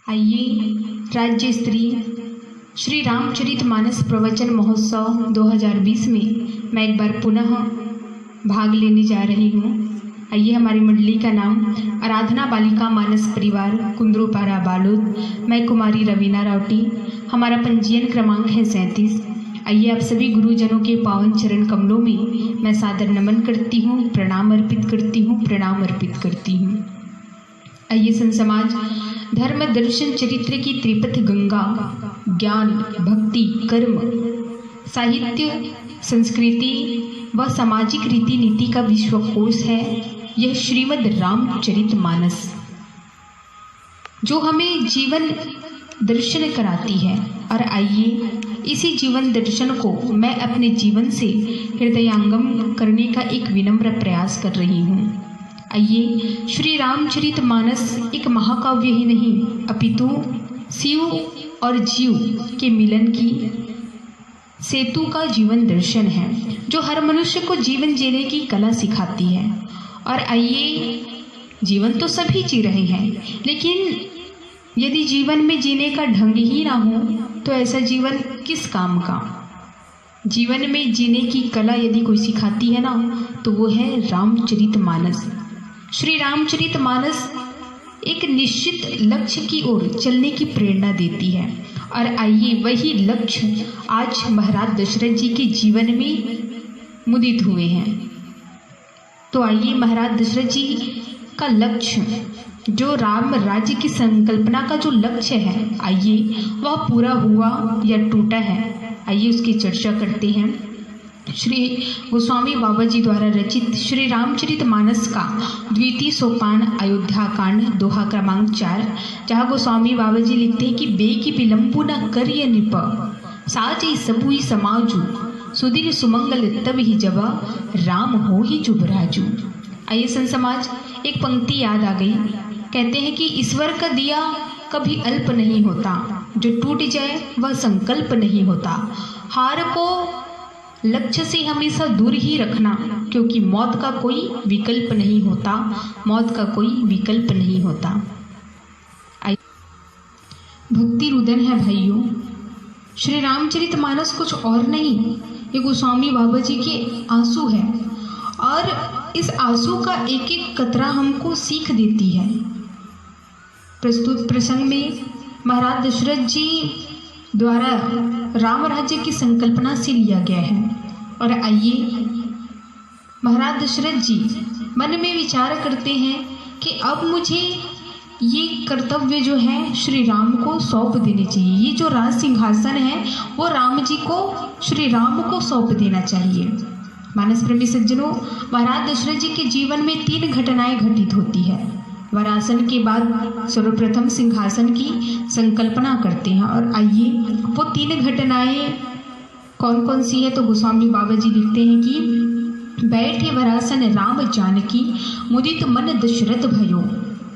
आइए राज्य स्तरीय श्री रामचरितमानस प्रवचन महोत्सव 2020 में मैं एक बार पुनः भाग लेने जा रही हूँ। आइए, हमारी मंडली का नाम आराधना बालिका मानस परिवार कुंद्रुपारा बालोद। मैं कुमारी रवीना रावटी। हमारा पंजीयन क्रमांक है 37। आइए, आप सभी गुरुजनों के पावन चरण कमलों में मैं सादर नमन करती हूँ, प्रणाम अर्पित करती हूँ, प्रणाम अर्पित करती हूँ। आइए, संत समाज धर्म दर्शन चरित्र की त्रिपथ गंगा ज्ञान भक्ति कर्म साहित्य संस्कृति व सामाजिक रीति नीति का विश्वकोश है यह श्रीमद् रामचरितमानस, जो हमें जीवन दर्शन कराती है। और आइए, इसी जीवन दर्शन को मैं अपने जीवन से हृदयांगम करने का एक विनम्र प्रयास कर रही हूँ। आइए, श्री रामचरितमानस एक महाकाव्य ही नहीं अपितु शिव और जीव के मिलन की सेतु का जीवन दर्शन है, जो हर मनुष्य को जीवन जीने की कला सिखाती है। और आइए, जीवन तो सभी जी रहे हैं, लेकिन यदि जीवन में जीने का ढंग ही ना हो तो ऐसा जीवन किस काम का। जीवन में जीने की कला यदि कोई सिखाती है ना, तो वो है रामचरितमानस। श्री रामचरितमानस एक निश्चित लक्ष्य की ओर चलने की प्रेरणा देती है। और आइए, वही लक्ष्य आज महाराज दशरथ जी के जीवन में मुदित हुए हैं। तो आइए, महाराज दशरथ जी का लक्ष्य, जो राम राज्य की संकल्पना का जो लक्ष्य है, आइए वह पूरा हुआ या टूटा है, आइए उसकी चर्चा करते हैं। श्री गोस्वामी बाबा जी द्वारा रचित श्री रामचरितमानस का द्वितीय सोपान अयोध्या कांड दोहा क्रमांक 4, जहाँ गोस्वामी बाबा जी लिखते हैं कि बे की विलंबु न करिय निप साची सबुई समाजू सुदिन सुमंगल तब ही जब राम हो ही जुबराजू। आइए संत समाज, एक पंक्ति याद आ गई। कहते हैं कि ईश्वर का दिया कभी अल्प नहीं होता, जो टूट जाए वह संकल्प नहीं होता। हार को लक्ष्य से हमेशा दूर ही रखना, क्योंकि मौत का कोई विकल्प नहीं होता, मौत का कोई विकल्प नहीं होता। भक्ति रुदन है भाइयों, श्री रामचरितमानस कुछ और नहीं, ये गोस्वामी बाबा जी के आंसू है। और इस आंसू का एक एक कतरा हमको सीख देती है। प्रस्तुत प्रसंग में महाराज दशरथ जी द्वारा राम राज्य की संकल्पना से लिया गया है। और आइए, महाराज दशरथ जी मन में विचार करते हैं कि अब मुझे ये कर्तव्य जो है श्री राम को सौंप देने चाहिए। ये जो राज सिंहासन है वो राम जी को, श्री राम को सौंप देना चाहिए। मानस प्रेमी सज्जनों, महाराज दशरथ जी के जीवन में 3 घटनाएं घटित होती है। वरासन के बाद सर्वप्रथम सिंहासन की संकल्पना करते हैं। और आइए, वो 3 घटनाएं कौन कौन सी है, तो गोस्वामी बाबा जी लिखते हैं कि बैठे वरासन राम जानकी मुदित मन दशरथ भयो।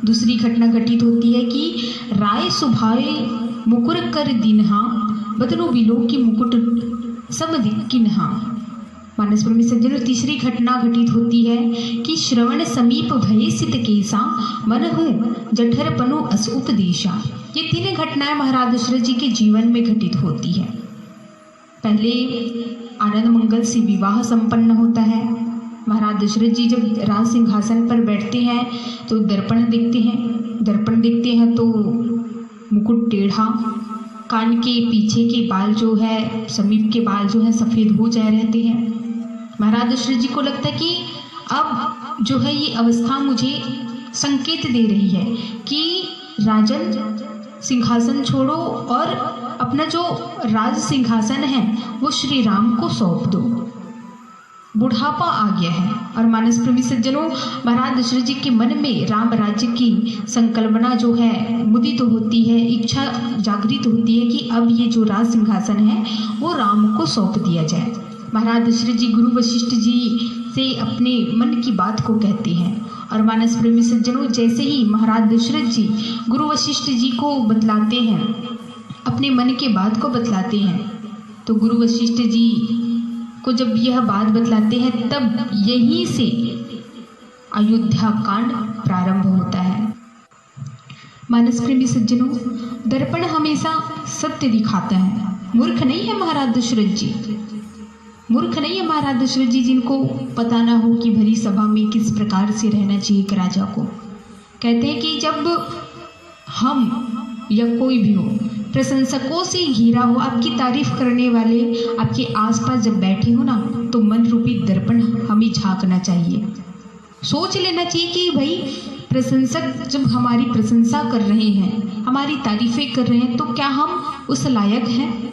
दूसरी घटना घटित होती है कि राय सुभाए मुकुर कर दिनहा बदनो बिलो की मुकुट सब किन्हा। मानस प्रेमी सज्जनों, तीसरी घटना घटित होती है कि श्रवण समीप भये सित केसा मन हूँ जठर पनु अस उपदेशा। ये 3 घटनाएं महाराज दशरथ जी के जीवन में घटित होती है। पहले आनंद मंगल से विवाह संपन्न होता है। महाराज दशरथ जी जब राज सिंहासन पर बैठते हैं तो दर्पण देखते हैं तो मुकुट टेढ़ा, कान के पीछे के बाल जो है, समीप के बाल जो है सफ़ेद हो जाए रहते हैं। महाराज दशरथ जी को लगता है कि अब जो है ये अवस्था मुझे संकेत दे रही है कि राजन सिंहासन छोड़ो और अपना जो राज सिंहासन है वो श्री राम को सौंप दो। बुढ़ापा आ गया है। और मानस प्रेमी सज्जनों, महाराज दशरथ जी के मन में राम राज्य की संकल्पना जो है मुदित होती है, इच्छा जागृत होती है कि अब ये जो राज सिंहासन है वो राम को सौंप दिया जाए। महाराज दशरथ जी गुरु वशिष्ठ जी से अपने मन की बात को कहते हैं। और मानस प्रेमी सज्जनों, जैसे ही महाराज दशरथ जी गुरु वशिष्ठ जी को बतलाते हैं, अपने मन के बात को बतलाते हैं, तो गुरु वशिष्ठ जी को जब यह बात बतलाते हैं तब यहीं से अयोध्या कांड प्रारंभ होता है। मानस प्रेमी सज्जनों, दर्पण हमेशा सत्य दिखाता है। मूर्ख नहीं है महाराज दशरथ जी, मूर्ख नहीं है महाराज दशरथ जी, जिनको पता ना हो कि भरी सभा में किस प्रकार से रहना चाहिए एक राजा को। कहते हैं कि जब हम या कोई भी हो प्रशंसकों से घिरा हो, आपकी तारीफ करने वाले आपके आसपास जब बैठे हो ना, तो मन रूपी दर्पण हमें झांकना चाहिए। सोच लेना चाहिए कि भाई प्रशंसक जब हमारी प्रशंसा कर रहे हैं, हमारी तारीफें कर रहे हैं, तो क्या हम उस लायक हैं?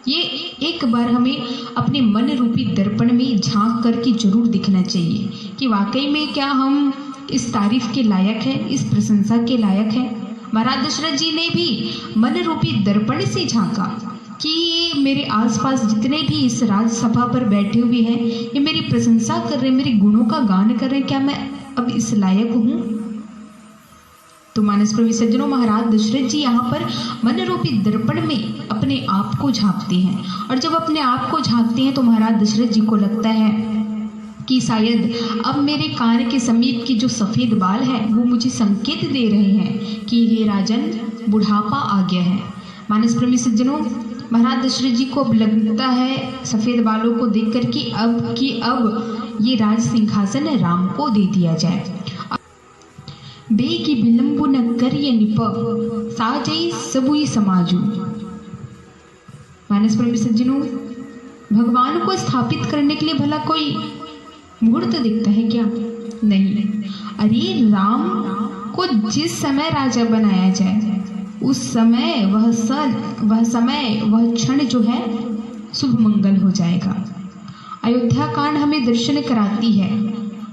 ये एक बार हमें अपने मन रूपी दर्पण में झांक करके जरूर दिखना चाहिए कि वाकई में क्या हम इस तारीफ के लायक हैं, इस प्रशंसा के लायक हैं। महाराज दशरथ जी ने भी मन रूपी दर्पण से झांका कि मेरे आसपास जितने भी इस राजसभा पर बैठे हुए हैं, ये मेरी प्रशंसा कर रहे हैं, मेरे गुणों का गान कर रहे हैं, क्या मैं अब इस लायक हूँ? तो मानस प्रेमी सज्जनों, महाराज दशरथ जी यहाँ पर मन रूपी दर्पण में अपने आप को झांकते हैं, और जब अपने आप को झांकते हैं तो महाराज दशरथ जी को लगता है कि शायद अब मेरे कान के समीप की जो सफ़ेद बाल है वो मुझे संकेत दे रहे हैं कि हे राजन, बुढ़ापा आ गया है। मानस प्रेमी सज्जनों, महाराज दशरथ जी को अब लगता है सफ़ेद बालों को देख कर कि अब ये राज सिंहासन राम को दे दिया जाए। बेगी विलंबु न करिय निप साजई सबुई समाजू। मानस प्रेमी सज्जनों, भगवान को स्थापित करने के लिए भला कोई मुहूर्त दिखता है क्या? नहीं। अरे राम को जिस समय राजा बनाया जाए, उस समय वह क्षण जो है शुभ मंगल हो जाएगा। अयोध्या कांड हमें दर्शन कराती है,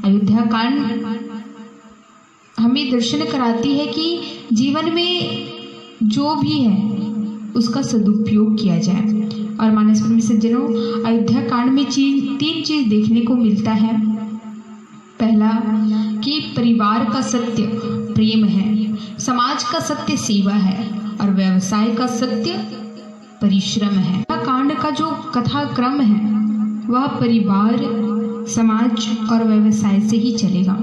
अयोध्या कांड हमें दर्शन कराती है कि जीवन में जो भी है उसका सदुपयोग किया जाए। और मानस प्रेमी सज्जनों, अयोध्या कांड में तीन चीज देखने को मिलता है। पहला कि परिवार का सत्य प्रेम है, समाज का सत्य सेवा है, और व्यवसाय का सत्य परिश्रम है। कांड का जो कथा क्रम है वह परिवार, समाज और व्यवसाय से ही चलेगा।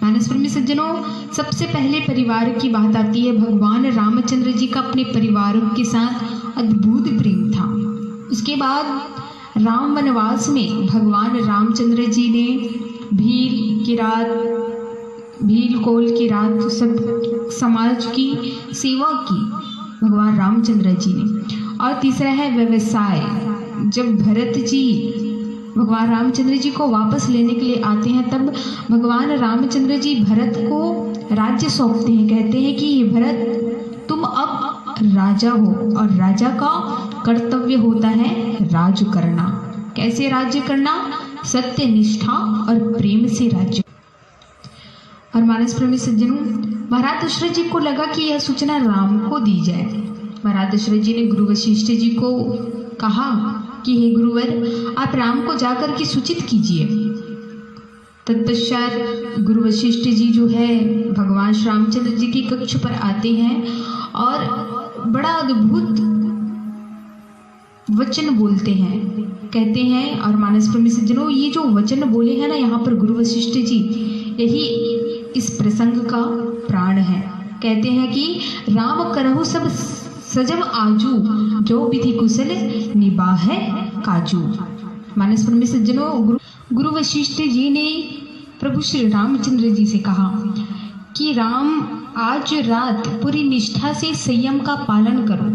मानस प्रेमी सज्जनों, सबसे पहले परिवार की बात आती है। भगवान रामचंद्र जी का अपने परिवार के साथ अद्भुत प्रेम था। उसके बाद राम वनवास में भगवान रामचंद्र जी ने भील कोल की रात सब समाज की सेवा की भगवान रामचंद्र जी ने। और तीसरा है व्यवसाय। जब भरत जी भगवान रामचंद्र जी को वापस लेने के लिए आते हैं, तब भगवान रामचंद्र जी भरत को राज्य सौंपते हैं। कहते हैं कि ये भरत, तुम अब राजा हो, और राजा का कर्तव्य होता है राज्य करना। कैसे राज्य करना? सत्य, निष्ठा और प्रेम से राज्य। और मानस प्रेमी सज्जनों, महाराज दशरथ जी को लगा कि यह सूचना राम को दी जाए। महाराज दशरथ जी ने गुरु वशिष्ठ जी को कहा कि हे गुरुवर, आप राम को जाकर के सूचित कीजिए। तत्पश्चात गुरु वशिष्ठ जी जो है भगवान श्री रामचंद्र जी की कक्ष पर आते हैं और बड़ा अद्भुत वचन बोलते हैं। कहते हैं, और मानस प्रेमी सज्जनों, ये जो वचन बोले हैं ना यहाँ पर गुरु वशिष्ठ जी, यही इस प्रसंग का प्राण है। कहते हैं कि राम करहु सब सजब आजू, जो विधि कुशल निबाहे काजू। मानस प्रेमी सज्जनों, गुरु वशिष्ठ जी ने प्रभु श्री रामचंद्र जी से कहा कि राम, आज रात पूरी निष्ठा से संयम का पालन करो।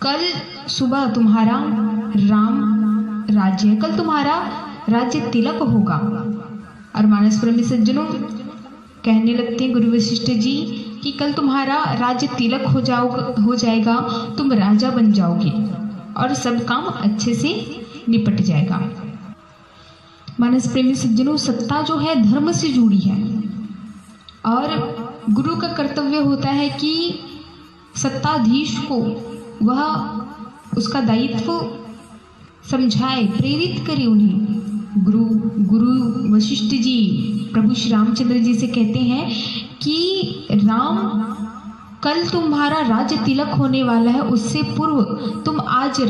कल सुबह तुम्हारा कल तुम्हारा राज्य तिलक होगा। और मानस प्रेमी सज्जनों कहने लगते हैं गुरु वशिष्ठ जी कि कल तुम्हारा राज्य तिलक हो जाएगा, तुम राजा बन जाओगे और सब काम अच्छे से निपट जाएगा। मानस प्रेमी सज्जनों, सत्ता जो है धर्म से जुड़ी है, और गुरु का कर्तव्य होता है कि सत्ताधीश को वह उसका दायित्व समझाए, प्रेरित करे उन्हें। गुरु वशिष्ठ जी प्रभु श्री रामचंद्र जी से कहते हैं कि राम, कल तुम्हारा राज्य तिलक होने वाला है, उससे पूर्व तुम आज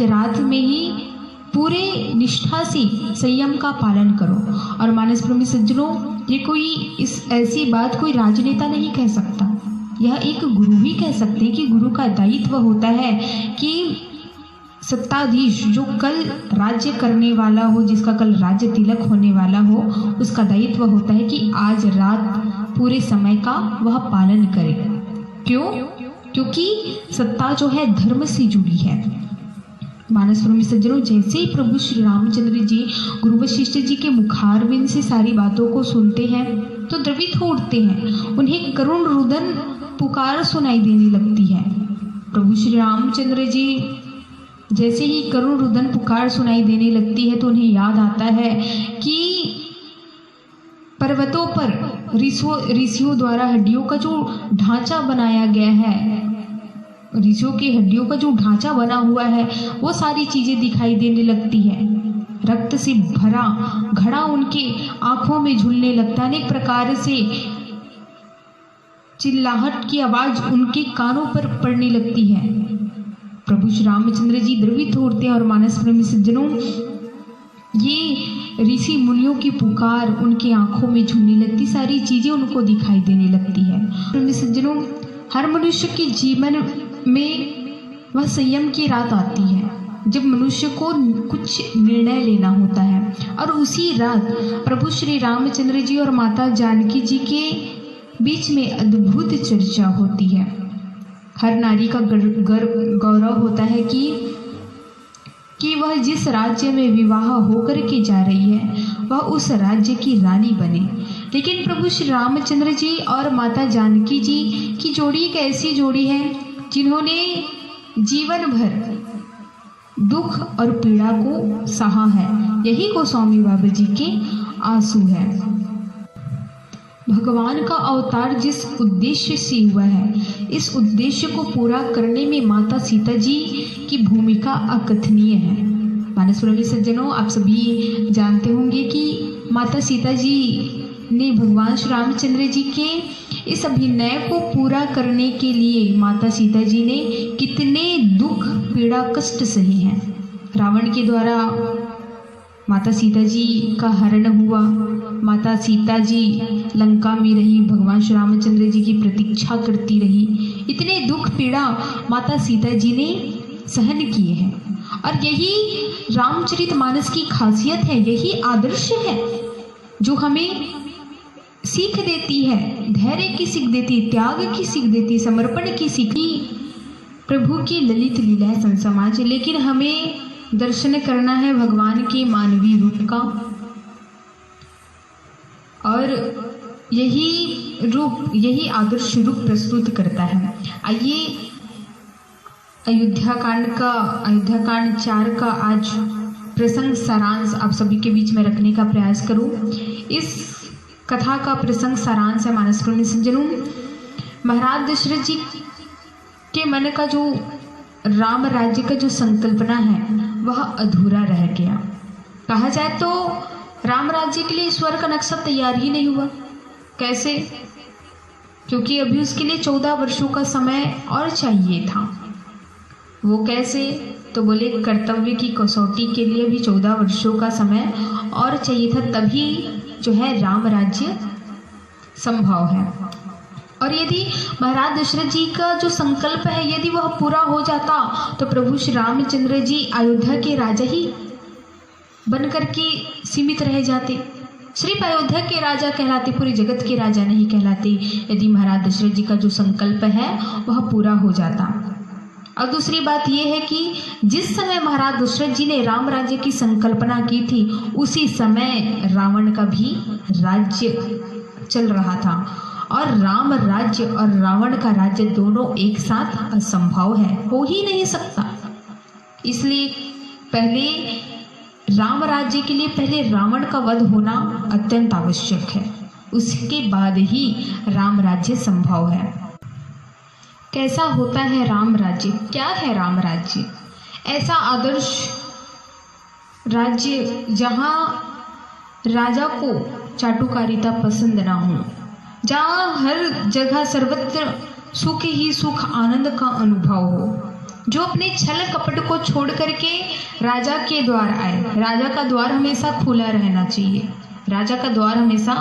रात में ही पूरे निष्ठा से संयम का पालन करो। और मानस प्रेमी सज्जनों, ये कोई ऐसी बात कोई राजनेता नहीं कह सकता, यह एक गुरु ही कह सकते हैं कि गुरु का दायित्व होता है कि सत्ताधीश जो कल राज्य करने वाला हो, जिसका कल राज्य तिलक होने वाला हो, उसका दायित्व होता है कि आज रात पूरे समय का वह पालन करे। क्यों? क्योंकि सत्ता जो है धर्म से जुड़ी है। मानस प्रेमी सज्जनों, जैसे ही प्रभु श्री रामचंद्र जी गुरु वशिष्ठ जी के मुखारविंद से सारी बातों को सुनते हैं तो द्रवित हो उठते हैं। उन्हें करुण रुदन पुकार सुनाई देने लगती है। प्रभु श्री रामचंद्र जी जैसे ही करुण रुदन पुकार सुनाई देने लगती है तो उन्हें याद आता है कि पर्वतों पर ऋषियों द्वारा हड्डियों का जो ढांचा बनाया गया है, ऋषियों की हड्डियों का जो ढांचा बना हुआ है, वो सारी चीजें दिखाई देने लगती है। रक्त से भरा घड़ा उनके आंखों में झूलने लगता है। अनेक प्रकार से चिल्लाहट की आवाज उनके कानों पर पड़ने लगती है। प्रभु श्री रामचंद्र जी द्रवित होते हैं और मानस प्रेमी सज्जनों, ये ऋषि मुनियों की पुकार उनके आंखों में झूलने लगती, सारी चीजें उनको दिखाई देने लगती है। प्रेमी सज्जनों, हर मनुष्य के जीवन में वह संयम की रात आती है जब मनुष्य को कुछ निर्णय लेना होता है, और उसी रात प्रभु श्री रामचंद्र जी और माता जानकी जी के बीच में अद्भुत चर्चा होती है। हर नारी का गौरव होता है कि वह जिस राज्य में विवाह होकर के जा रही है वह उस राज्य की रानी बने। लेकिन प्रभु श्री रामचंद्र जी और माता जानकी जी की जोड़ी एक ऐसी जोड़ी है जिन्होंने जीवन भर दुख और पीड़ा को सहा है। यही गोस्वामी बाबा जी के आंसू है। भगवान का अवतार जिस उद्देश्य से हुआ है, इस उद्देश्य को पूरा करने में माता सीता जी की भूमिका अकथनीय है। मानस प्रेमी सज्जनों, आप सभी जानते होंगे कि माता सीता जी ने भगवान श्री रामचंद्र जी के इस अभिनय को पूरा करने के लिए माता सीता जी ने कितने दुख पीड़ा कष्ट सहे हैं। रावण के द्वारा माता सीता जी का हरण हुआ, माता सीता जी लंका में रही, भगवान श्री रामचंद्र जी की प्रतीक्षा करती रही। इतने दुख पीड़ा माता सीता जी ने सहन किए हैं, और यही रामचरितमानस की खासियत है, यही आदर्श है जो हमें सीख देती है, धैर्य की सीख देती है, त्याग की सीख देती है, समर्पण की सीख। प्रभु की ललित लीला है संसमाज, लेकिन हमें दर्शन करना है भगवान के मानवीय रूप का, और यही आदर्श रूप प्रस्तुत करता है। आइए अयोध्या कांड 4 का आज प्रसंग सारांश आप सभी के बीच में रखने का प्रयास करूं। इस कथा का प्रसंग सारांश है मानस प्रेमी सज्जनों, महाराज दशरथ जी के मन का जो राम राज्य का जो संकल्पना है वह अधूरा रह गया। कहा जाए तो राम राज्य के लिए ईश्वर का नक्शा तैयार ही नहीं हुआ। कैसे? क्योंकि अभी उसके लिए 14 वर्षों का समय और चाहिए था। वो कैसे? तो बोले कर्तव्य की कसौटी के लिए भी 14 वर्षों का समय और चाहिए था, तभी जो है राम राज्य संभव है। और यदि महाराज दशरथ जी का जो संकल्प है यदि वह पूरा हो जाता तो प्रभु श्री रामचंद्र जी अयोध्या के राजा ही बनकर के सीमित रह जाते, सिर्फ अयोध्या के राजा कहलाते, पूरे जगत के राजा नहीं कहलाते, यदि महाराज दशरथ जी का जो संकल्प है वह पूरा हो जाता। और दूसरी बात यह है कि जिस समय महाराज दशरथ जी ने राम राज्य की संकल्पना की थी उसी समय रावण का भी राज्य चल रहा था, और राम राज्य और रावण का राज्य दोनों एक साथ असंभव है, हो ही नहीं सकता। इसलिए पहले राम राज्य के लिए पहले रावण का वध होना अत्यंत आवश्यक है, उसके बाद ही राम राज्य संभव है। कैसा होता है राम राज्य? क्या है राम राज्य? ऐसा आदर्श राज्य जहाँ राजा को चाटुकारिता पसंद ना हो, जहाँ हर जगह सर्वत्र सुख ही सुख, आनंद का अनुभव हो, जो अपने छल कपट को छोड़ करके राजा के द्वार आए। राजा का द्वार हमेशा खुला रहना चाहिए, राजा का द्वार हमेशा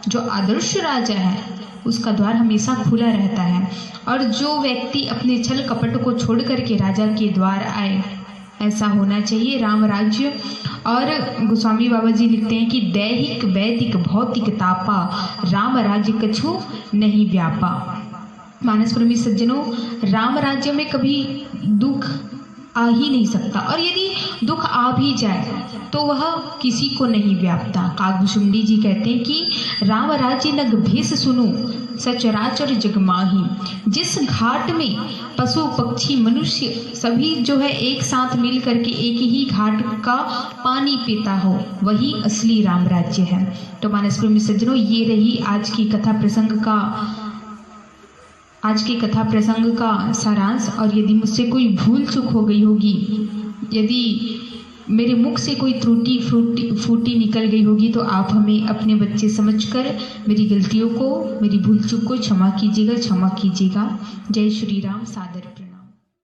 जो आदर्श राजा है उसका द्वार हमेशा खुला रहता है, और जो व्यक्ति अपने छल कपट को छोड़ करके राजा के द्वार आए, ऐसा होना चाहिए राम राज्य। और गोस्वामी बाबा जी लिखते हैं कि दैहिक वैदिक भौतिक तापा राम राज्य कछु नहीं व्यापा। मानस प्रेमी सज्जनों, राम राज्य में कभी दुख आ ही नहीं सकता, और यदि दुख आ भी जाए तो वह किसी को नहीं व्यापता। काकभुशुंडी जी कहते हैं कि राम राज्य नग भेष सुनो सचराचर जग माही। जिस घाट में पशु पक्षी मनुष्य सभी जो है एक साथ मिल करके एक ही घाट का पानी पीता हो, वही असली राम राज्य है। तो मानस प्रेमी सज्जनों, ये रही आज की कथा प्रसंग का सारांश। और यदि मुझसे कोई भूल चूक हो गई होगी, यदि मेरे मुख से कोई त्रुटि फूटी निकल गई होगी, तो आप हमें अपने बच्चे समझकर मेरी गलतियों को, मेरी भूल चूक को क्षमा कीजिएगा। जय श्री राम। सादर।